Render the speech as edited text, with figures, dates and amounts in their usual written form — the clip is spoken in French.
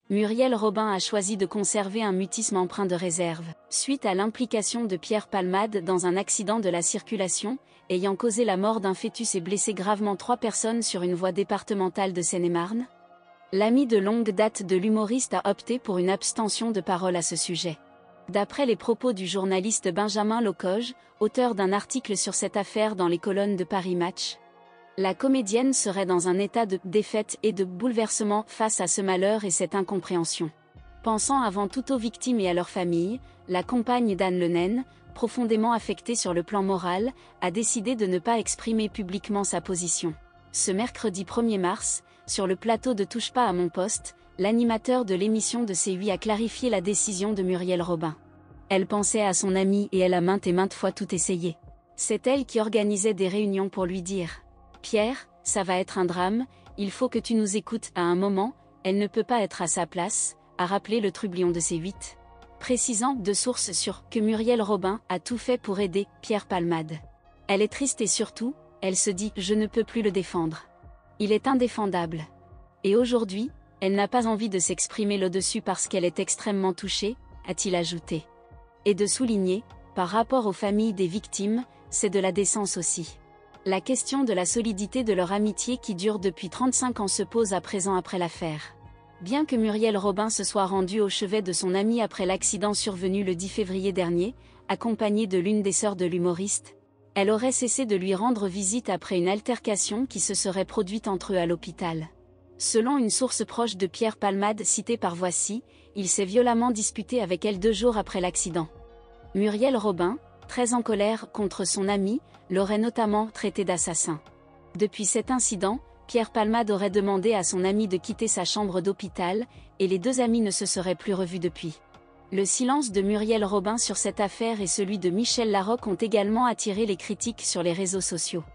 Muriel Robin a choisi de conserver un mutisme empreint de réserve, suite à l'implication de Pierre Palmade dans un accident de la circulation, ayant causé la mort d'un fœtus et blessé gravement 3 personnes sur une voie départementale de Seine-et-Marne. L'ami de longue date de l'humoriste a opté pour une abstention de parole à ce sujet. D'après les propos du journaliste Benjamin Locoge, auteur d'un article sur cette affaire dans les colonnes de Paris Match, la comédienne serait dans un état de défaite et de bouleversement face à ce malheur et cette incompréhension. Pensant avant tout aux victimes et à leurs familles, la compagne d'Anne Le Naine, profondément affectée sur le plan moral, a décidé de ne pas exprimer publiquement sa position. Ce mercredi 1er mars, sur le plateau de Touche pas à mon poste, l'animateur de l'émission de C8 a clarifié la décision de Muriel Robin. Elle pensait à son amie et elle a maintes et maintes fois tout essayé. C'est elle qui organisait des réunions pour lui dire « Pierre, ça va être un drame, il faut que tu nous écoutes à un moment, elle ne peut pas être à sa place », a rappelé le trublion de C8. Précisant de sources sûres que Muriel Robin a tout fait pour aider Pierre Palmade. Elle est triste et surtout, elle se dit « je ne peux plus le défendre. Il est indéfendable ». Et aujourd'hui, elle n'a pas envie de s'exprimer là-dessus parce qu'elle est extrêmement touchée, a-t-il ajouté. Et de souligner, par rapport aux familles des victimes, c'est de la décence aussi. La question de la solidité de leur amitié qui dure depuis 35 ans se pose à présent après l'affaire. Bien que Muriel Robin se soit rendue au chevet de son ami après l'accident survenu le 10 février dernier, accompagnée de l'une des sœurs de l'humoriste, elle aurait cessé de lui rendre visite après une altercation qui se serait produite entre eux à l'hôpital. Selon une source proche de Pierre Palmade citée par Voici, il s'est violemment disputé avec elle 2 jours après l'accident. Muriel Robin, très en colère contre son ami, l'aurait notamment traité d'assassin. Depuis cet incident, Pierre Palmade aurait demandé à son ami de quitter sa chambre d'hôpital, et les 2 amis ne se seraient plus revus depuis. Le silence de Muriel Robin sur cette affaire et celui de Michel Larocque ont également attiré les critiques sur les réseaux sociaux.